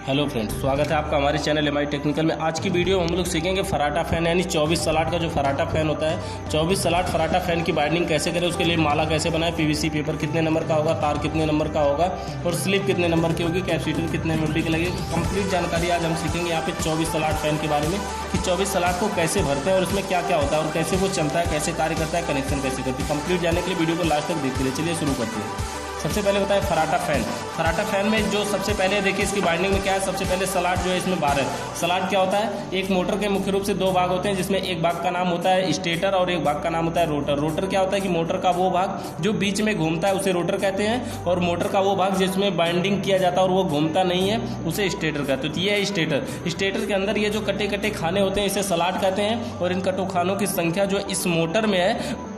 Hello friends, स्वागत है आपका हमारे चैनल एमआई टेक्निकल में। आज की वीडियो में हम लोग सीखेंगे फराटा फैन यानी 24 सलाट का जो फराटा फैन होता है। 24 सलाट फराटा फैन की वायरिंग कैसे करें, उसके लिए माला कैसे बनाएं, पीवीसी पेपर कितने नंबर का होगा, तार कितने नंबर का होगा और स्लिप कितने नंबर की होगी, कैपेसिटर कितने मिली के लगेगी। कंप्लीट जानकारी आज हम सीखेंगे यहाँ पे 24 सलाट फैन के बारे में कि 24 सलाट को कैसे भरते हैं और उसमें क्या क्या होता है और कैसे वो चलता है, कैसे कार्य करता है, कनेक्शन कैसे करती है। कंप्लीट जानने के लिए वीडियो को लास्ट तक देखते रहिए। चलिए शुरू करते हैं। सबसे पहले होता है फराटा फैन। फराटा फैन में जो सबसे पहले देखिए इसकी बाइंडिंग में क्या है। सबसे पहले सलाट जो है इसमें 12। सलाट क्या होता है, एक मोटर के मुख्य रूप से दो भाग होते हैं, जिसमें एक भाग का नाम होता है स्टेटर और एक भाग का नाम होता है रोटर। रोटर क्या होता है कि मोटर का वो भाग जो बीच में घूमता है उसे रोटर कहते हैं, और मोटर का वो भाग जिसमें बाइंडिंग किया जाता है और वो घूमता नहीं है उसे स्टेटर कहते हैं। तो ये है स्टेटर। स्टेटर के अंदर ये जो कटे कटे खाने होते हैं इसे सलाट कहते हैं, और इन कटो खानों की संख्या जो इस मोटर में है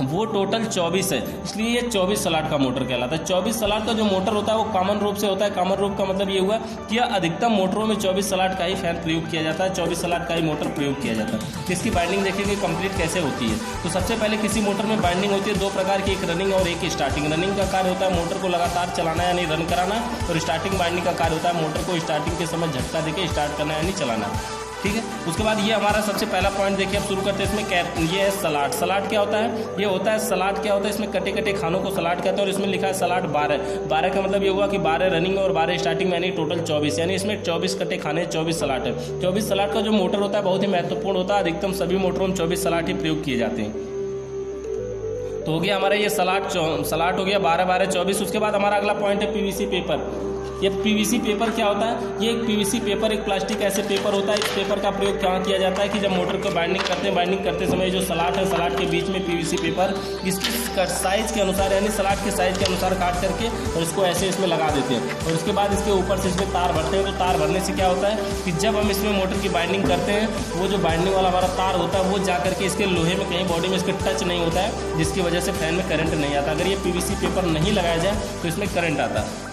वो टोटल 24 है, इसलिए ये 24 सलाट का मोटर कहलाता है। 24 सलाट का जो मोटर होता है वो कॉमन रूप से होता है। कॉमन रूप का मतलब ये हुआ कि अधिकतम मोटरों में 24 सलाट का ही फैन प्रयोग किया जाता है, 24 सलाट का ही मोटर प्रयोग किया जाता है। इसकी बाइंडिंग देखेंगे कंप्लीट कैसे होती है। तो सबसे पहले किसी मोटर में बाइंडिंग होती है दो प्रकार की, एक रनिंग और एक स्टार्टिंग। रनिंग का कार्य होता है मोटर को लगातार चलाना यानी रन कराना, और स्टार्टिंग बाइंडिंग का कार्य होता है मोटर को स्टार्टिंग के समय झटका देके स्टार्ट करना यानी चलाना। ठीक है, उसके बाद ये हमारा सबसे पहला पॉइंट देखिए, अब शुरू करते हैं इसमें ये है सलाट। सलाट क्या होता है, ये होता है सलाट क्या होता है, इसमें कटे कटे खानों को सलाट कहते हैं, और इसमें लिखा है सलाट 12। 12 का मतलब ये हुआ कि 12 रनिंग और 12 स्टार्टिंग यानी टोटल 24, यानी इसमें 24 कटे खाने 24 सलाट है। 24 सलाट का जो मोटर होता है बहुत ही महत्वपूर्ण होता है। अधिकतम सभी मोटरों में 24 सलाट ही प्रयोग किए जाते हैं। तो हो गया हमारा ये सलाट हो गया 12 12 24। उसके बाद हमारा अगला पॉइंट है पीवीसी पेपर। ये पीवीसी पेपर क्या होता है, ये एक पीवीसी पेपर एक प्लास्टिक ऐसे पेपर होता है। इस पेपर का प्रयोग क्या किया जाता है कि जब मोटर को बाइंडिंग करते हैं, बाइंडिंग करते समय जो सलाट है सलाट के बीच में पीवीसी पेपर इसकी साइज के अनुसार यानी सलाट के साइज के अनुसार काट करके और इसको ऐसे इसमें लगा देते हैं, और उसके बाद इसके ऊपर से इसमें तार भरते हैं। तो तार भरने से क्या होता है कि जब हम इसमें मोटर की बाइंडिंग करते हैं वो जो बाइंडिंग वाला हमारा तार होता है वो जा करके इसके लोहे में कहीं बॉडी में इसके टच नहीं होता है, जिसकी वजह से फैन में करंट नहीं आता। अगर ये पीवीसी पेपर नहीं लगाया जाए तो इसमें करंट आता है।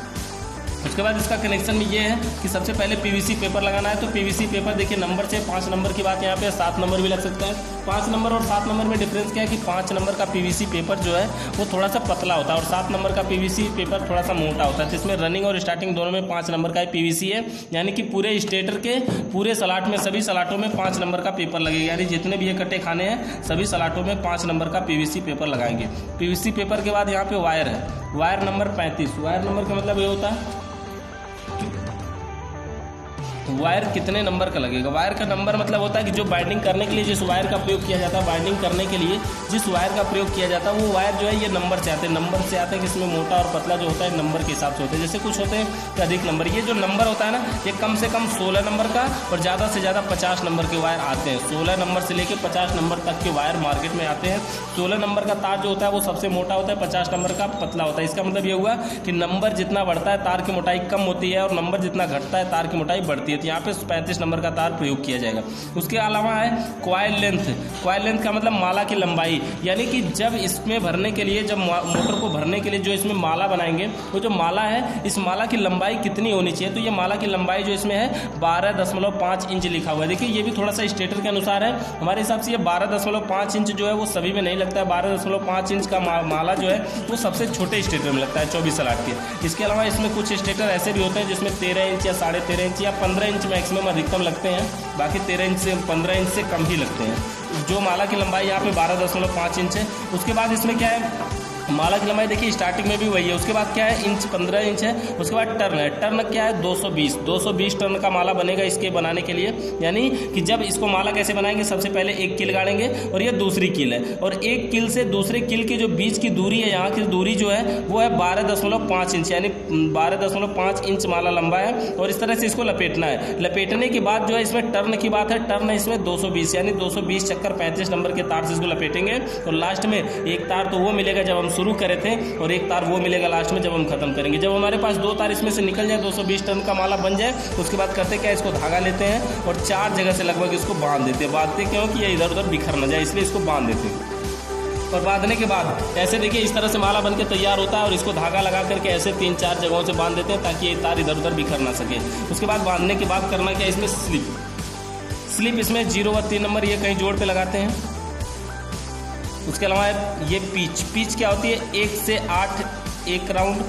उसके बाद इसका कनेक्शन में ये है कि सबसे पहले पीवीसी पेपर लगाना है। तो पीवीसी पेपर देखिए नंबर से 5 नंबर की बात यहाँ पे 7 नंबर भी लग सकता है। 5 नंबर और 7 नंबर में डिफरेंस क्या है कि 5 नंबर का पीवीसी पेपर जो है वो थोड़ा सा पतला होता है और 7 नंबर का पीवीसी पेपर थोड़ा सा मोटा होता है। तो इसमें रनिंग और स्टार्टिंग दोनों में 5 नंबर का ही पीवीसी है, यानी कि पूरे स्टेटर के पूरे सलाट में सभी सलाटों में 5 नंबर का पेपर लगेगा, यानी जितने भी ये कटे खाने हैं सभी सलाटों में 5 नंबर का पीवीसी पेपर लगाएंगे। पीवीसी पेपर के बाद यहाँ पे वायर है, वायर नंबर 35। वायर नंबर का मतलब ये होता है वायर कितने नंबर का लगेगा। वायर का नंबर मतलब होता है कि जो बाइंडिंग करने के लिए जिस वायर का प्रयोग किया जाता है, बाइंडिंग करने के लिए जिस वायर का प्रयोग किया जाता है वो वायर जो है ये नंबर से आते हैं। नंबर से आते हैं कि इसमें मोटा और पतला जो होता है नंबर के हिसाब से होते हैं। जैसे कुछ होते हैं अधिक नंबर, ये जो नंबर होता है ना ये कम से कम 16 नंबर का और ज़्यादा से ज़्यादा 50 नंबर के वायर आते हैं। 16 नंबर से लेकर 50 नंबर तक के वायर मार्केट में आते हैं। 16 नंबर का तार जो होता है वो सबसे मोटा होता है, 50 नंबर का पतला होता है। इसका मतलब ये हुआ कि नंबर जितना बढ़ता है तार की मोटाई कम होती है और नंबर जितना घटता है तार की मोटाई बढ़ती है। तो यहाँ पे 35 नंबर का तार प्रयोग किया जाएगा। उसके अलावा है कॉइल लेंथ। कॉइल लेंथ का मतलब माला की लंबाई, यानी कि जब इसमें भरने के लिए जब मोटर को भरने के लिए जो इसमें माला बनाएंगे वो जो माला है इस माला की लंबाई कितनी होनी चाहिए। तो ये माला की लंबाई जो इसमें है 12.5 इंच लिखा हुआ है। देखिए ये भी थोड़ा सा स्टेटर के अनुसार है, हमारे हिसाब से ये 12.5 इंच जो है वो सभी में नहीं लगता है। 12.5 इंच का माला जो है वो सबसे छोटे स्टेटर में लगता है 24 सलाट के। इसके अलावा इसमें कुछ स्टेटर ऐसे भी होते हैं जिसमें 13 इंच या 13.5 इंच या 15 इंच मैक्सिमम अधिकतम लगते हैं, बाकी 13 इंच से 15 इंच से कम ही लगते हैं। जो माला की लंबाई यहाँ पे 12.5 इंच है। उसके बाद इसमें क्या है माला की लंबाई देखिए स्टार्टिंग में भी वही है। उसके बाद क्या है इंच 15 इंच है। उसके बाद टर्न है, टर्न क्या है 220 टर्न का माला बनेगा इसके बनाने के लिए। यानी कि जब इसको माला कैसे बनाएंगे, सबसे पहले एक कील गाड़ेंगे और ये दूसरी कील है, और एक कील से दूसरे कील के जो बीच की दूरी है यहाँ की दूरी जो है वो है 12.5 इंच, यानी 12.5 इंच माला लंबा है। और इस तरह से इसको लपेटना है। लपेटने के बाद जो है इसमें टर्न की बात है, टर्न है इसमें 220, यानी 220 चक्कर 35 नंबर के तार से इसको लपेटेंगे। और लास्ट में एक तार तो वो मिलेगा जब हम शुरू करे थे और एक तार वो मिलेगा लास्ट में जब हम खत्म करेंगे। जब हमारे पास 2 तार इसमें से निकल जाए 220 टन का माला बन जाए, उसके बाद करते क्या इसको धागा लेते हैं और 4 जगह से लगभग इसको बांध देते हैं। बांधते क्यों कि ये इधर उधर बिखर न जाए, इसलिए इसको बांध देते हैं। और बांधने के बाद ऐसे देखिए इस तरह से माला बन के तैयार होता है, और इसको धागा लगा करके ऐसे 3-4 जगहों से बांध देते हैं ताकि ये तार इधर उधर बिखर ना सके। उसके बाद बांधने के बाद करना क्या, इसमें स्लिप इसमें 0 व 3 नंबर ये कहीं जोड़ पे लगाते हैं। उसके अलावा ये पिच क्या होती है 1 से 8 एक राउंड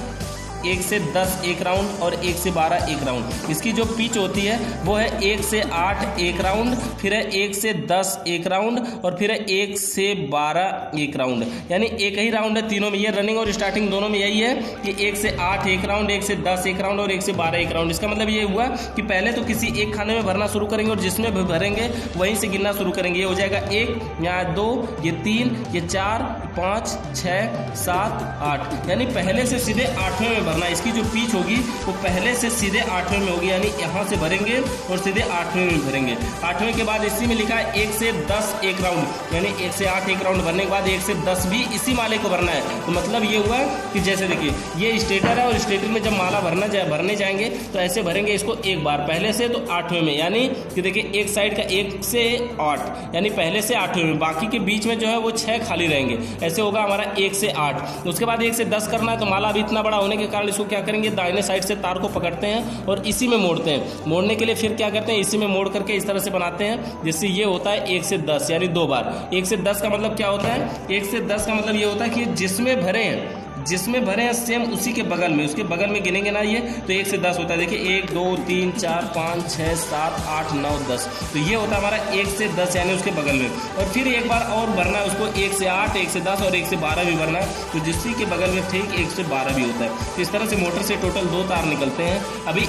1 से 10 एक राउंड और 1 से 12 एक राउंड। इसकी जो पिच होती है वो है 1 से 8 एक राउंड, फिर है 1 से 10 एक राउंड और फिर है 1 से 12 एक राउंड। यानी एक ही राउंड है तीनों में, ये रनिंग और स्टार्टिंग दोनों में यही है कि 1 से 8 एक राउंड, 1 से 10 एक राउंड और 1 से 12 एक राउंड। इसका मतलब ये हुआ कि पहले तो किसी एक खाने में भरना शुरू करेंगे और जिसमें भी भरेंगे वहीं से गिनना शुरू करेंगे। ये हो जाएगा 1, यहाँ 2, ये 3, ये 4, 5, 6, 7, 8। यानी पहले से सीधे 8वें में भरना। इसकी जो पिच होगी वो पहले से सीधे 8वें में होगी, यानी यहाँ से भरेंगे और सीधे 8वें में भरेंगे। 8वें के बाद इसी में लिखा है 1 से 10 एक राउंड, यानी 1 से 8 एक राउंड भरने के बाद 1 से 10 भी इसी माले को भरना है। तो मतलब ये हुआ कि जैसे देखिए ये स्टेटर है और स्टेटर में जब माला भरने जाएंगे तो ऐसे भरेंगे इसको एक बार पहले से, तो 8वें में, यानी कि देखिए एक साइड का 1 से 8 यानी पहले से 8वें में, बाकी के बीच में जो है वो 6 खाली रहेंगे। ऐसे होगा हमारा 1 से 8। उसके बाद 1 से 10 करना है, तो माला अभी इतना बड़ा होने के कारण इसको क्या करेंगे, दाहिने साइड से तार को पकड़ते हैं और इसी में मोड़ते हैं। मोड़ने के लिए फिर क्या करते हैं, इसी में मोड़ करके इस तरह से बनाते हैं, जिससे ये होता है 1 से 10 यानी 2 बार। 1 से 10 का मतलब क्या होता है, 1 से 10 का मतलब ये होता है कि जिसमें भरे हैं सेम उसी के बगल में, उसके बगल में गिनेंगे ना ये, तो 1 से 10 होता है। देखिए 1 2 3 4 5 6 7 8 9 10, तो ये होता है हमारा 1 से 10 यानी उसके बगल में। और फिर एक बार और भरना है उसको, 1 से 8 1 से 10 और 1 से 12 भी भरना है, तो जिससी के बगल में ठीक 1 से 12 भी होता है। तो इस तरह से मोटर से टोटल 2 तार निकलते हैं। अभी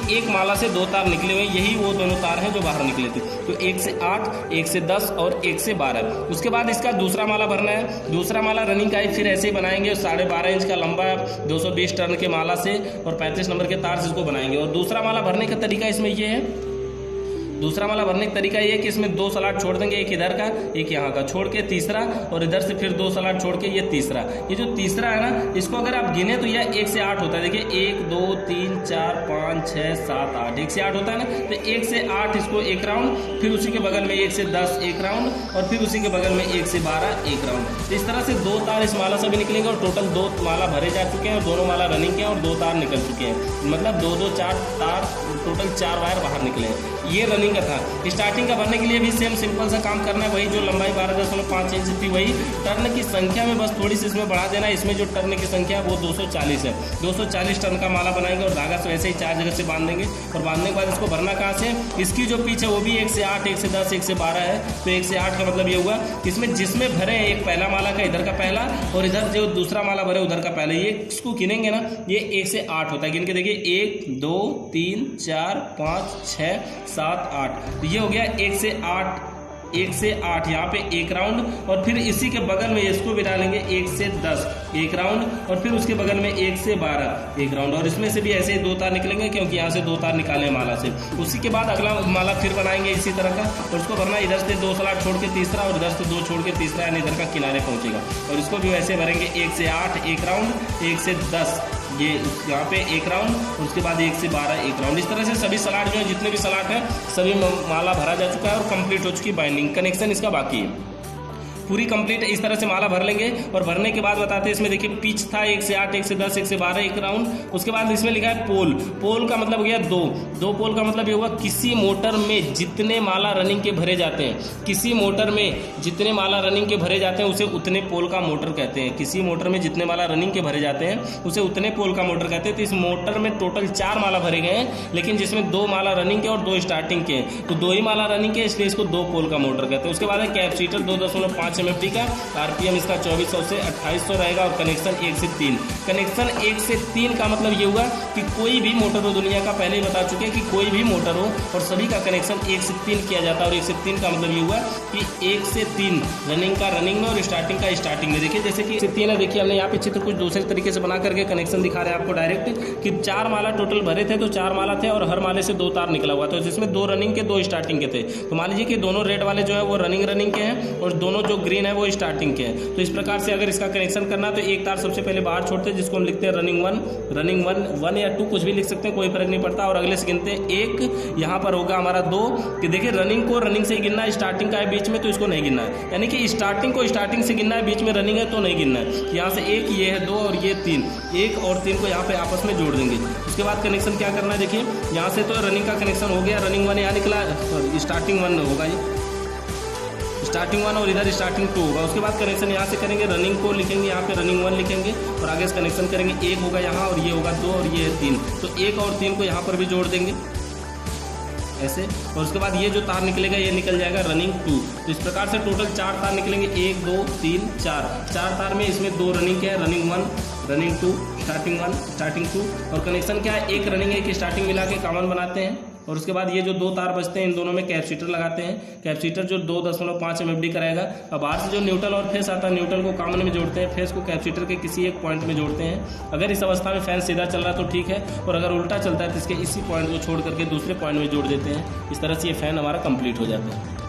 एक माला से 2 तार निकले हुए, यही वो दोनों तार हैं जो बाहर निकले थे। तो 1 से 8 1 से 10 और 1 से 12। उसके बाद इसका दूसरा माला भरना है। दूसरा माला रनिंग का ही फिर ऐसे ही बनाएंगे, 12.5 इंच का लंबा 220 टर्न के माला से और 35 नंबर के तार से इसको बनाएंगे। और दूसरा माला भरने का तरीका इसमें ये है, दूसरा माला भरने का तरीका ये है कि इसमें 2 स्लॉट छोड़ देंगे, एक इधर का एक यहाँ का, छोड़ के तीसरा, और इधर से फिर 2 स्लॉट छोड़ के ये तीसरा। ये जो तीसरा है ना, इसको अगर आप गिने तो यह 1 से 8 होता है। देखिए 1 2 3 4 5 6 7 8, 1 से 8 होता है ना। तो 1 से 8 इसको एक राउंड, फिर उसी के बगल में 1 से 10 एक राउंड और फिर उसी के बगल में 1 से 12 एक राउंड। तो इस तरह से 2 तार इस माला से भी निकलेंगे और टोटल 2 माला भरे जा चुके हैं और दोनों माला रनिंग के और 2 तार निकल चुके हैं। मतलब 2 2 4 तार, टोटल 4 वायर बाहर निकले हैं। ये रनिंग का था। स्टार्टिंग का भरने के लिए भी सेम सिंपल सा काम करना है, वही जो लंबाई 12.5 इंच थी वही। टर्न की संख्या में बस थोड़ी सी इसमें बढ़ा देना है। इसमें जो टर्न की संख्या वो 240 है। 240 टर्न का माला बनाएंगे और धागा से वैसे ही 4 जगह से बांध देंगे। और बांधने के बाद इसको भरना कहाँ से, इसकी जो पिच है वो भी 1 से 8 1 से 10 1 से 12 है। तो 1 से 8 का मतलब ये हुआ कि इसमें जिसमें भरे हैं, एक पहला माला का इधर का पहला और इधर जो दूसरा माला भरे उधर का पहला, ये इसको गिनेंगे ना, ये 1 से 8 होता है। गिन के देखिए 1 2 3 4 5 6 7 8, तो ये हो गया 1 से 8 1 से 8 यहाँ पे एक राउंड। और फिर इसी के बगल में इसको भी डालेंगे 1 से 10 एक राउंड और फिर उसके बगल में 1 से 12 एक राउंड। और इसमें से भी ऐसे ही 2 तार निकलेंगे क्योंकि यहाँ से 2 तार निकाले माला से। उसी के बाद अगला माला फिर बनाएंगे इसी तरह का और उसको भरना इधर से 2 स्लॉट छोड़ के तीसरा और इधर से 2 छोड़ के तीसरा, यानी इधर का किनारे पहुँचेगा। और इसको भी वैसे भरेंगे 1 से 8 एक राउंड, 1 से 10 ये यहाँ पे एक राउंड, उसके बाद 1 से 12 एक राउंड। इस तरह से सभी स्लॉट जो है, जितने भी स्लॉट है सभी माला भरा जा चुका है और कंप्लीट हो चुकी बाइंडिंग। कनेक्शन इसका बाकी है, पूरी कंप्लीट इस तरह से माला भर लेंगे। और भरने के बाद बताते हैं, इसमें देखिए पिच था 1 से 8 1 से 10 1 से 12 एक राउंड। उसके बाद इसमें लिखा है पोल। पोल का मतलब हो गया 2 पोल का मतलब ये हुआ किसी मोटर में जितने माला रनिंग के भरे जाते हैं, किसी मोटर में जितने माला रनिंग के भरे जाते हैं उसे उतने पोल का मोटर कहते हैं। किसी मोटर में जितने माला रनिंग के भरे जाते हैं उसे उतने पोल का मोटर कहते हैं। तो इस मोटर में टोटल 4 माला भरे गए हैं, लेकिन जिसमें 2 माला रनिंग के और 2 स्टार्टिंग के, तो 2 ही माला रनिंग के, इसलिए इसको 2 पोल का मोटर कहते हैं। उसके बाद है कैपेसिटर 2.5 MFD का, आरपीएम इसका 2400 से 2800 रहेगा और कनेक्शन 1 से 3। कनेक्शन 1 से 3 का मतलब ये हुआ कि कोई भी मोटर हो, दुनिया का पहले ही बता चुके हैं कि कोई भी मोटर हो और सभी का कनेक्शन 1 से 3 किया जाता है। और 1 से 3 का मतलब ये हुआ कि 1 से 3 रनिंग का रनिंग में और स्टार्टिंग का स्टार्टिंग में। देखिए जैसे कि 1 से 3 है, देखिए हमने यहाँ पे चित्र कुछ दूसरे तरीके से बना करके कनेक्शन दिखा रहे हैं आपको डायरेक्ट कि 4 माला टोटल भरे थे, तो 4 माला थे और हर माले से 2 तार निकला हुआ था, जिसमें 2 रनिंग के 2 स्टार्टिंग के थे। तो मान लीजिए कि दोनों रेड वाले जो है वो रनिंग के हैं और दोनों जो ग्रीन है वो स्टार्टिंग के हैं। तो इस प्रकार से अगर इसका कनेक्शन करना तो एक तार सबसे पहले बाहर छोड़ते हैं, जिसको हम लिखते हैं रनिंग 1 या 2 कुछ भी लिख सकते हैं, कोई फर्क नहीं पड़ता। और अगले से गिनते हैं 1, यहाँ पर होगा हमारा 2। कि देखिए रनिंग को रनिंग से ही गिनना है, स्टार्टिंग का है बीच में तो इसको नहीं गिनना है, यानी कि स्टार्टिंग को स्टार्टिंग से गिनना है, बीच में रनिंग है तो नहीं गिनना है। यहाँ से 1 ये है 2 और ये 3, 1 और 3 को यहाँ पे आपस में जोड़ देंगे। उसके बाद कनेक्शन क्या करना है, देखिए यहाँ से तो रनिंग का कनेक्शन हो गया, रनिंग 1 यहाँ निकला, स्टार्टिंग 1 होगा, ये स्टार्टिंग 1 और इधर स्टार्टिंग 2 होगा। उसके बाद कनेक्शन यहाँ से करेंगे, रनिंग को लिखेंगे यहाँ पे, रनिंग 1 लिखेंगे और आगे से कनेक्शन करेंगे। 1 होगा यहाँ और ये होगा 2 और ये है 3, तो 1 और 3 को यहाँ पर भी जोड़ देंगे ऐसे। और उसके बाद ये जो तार निकलेगा ये निकल जाएगा रनिंग 2। तो इस प्रकार से टोटल 4 तार निकलेंगे, 1 2 3 4 तार में इसमें 2 रनिंग के हैं, रनिंग 1 रनिंग 2 स्टार्टिंग 1 स्टार्टिंग 2। और कनेक्शन क्या है, एक रनिंग एक स्टार्टिंग मिला के कॉमन बनाते हैं। और उसके बाद ये जो 2 तार बचते हैं इन दोनों में कैपेसिटर लगाते हैं। कैपेसिटर जो 2.5 MFD कराएगा। अब बाहर से जो न्यूट्रल और फेस आता है, न्यूट्रल को कॉमन में जोड़ते हैं, फेस को कैपेसिटर के किसी एक पॉइंट में जोड़ते हैं। अगर इस अवस्था में फैन सीधा चल रहा है तो ठीक है, और अगर उल्टा चलता है तो इसके इसी पॉइंट को छोड़ करके दूसरे पॉइंट में जोड़ देते हैं। इस तरह से ये फैन हमारा कंप्लीट हो जाता है।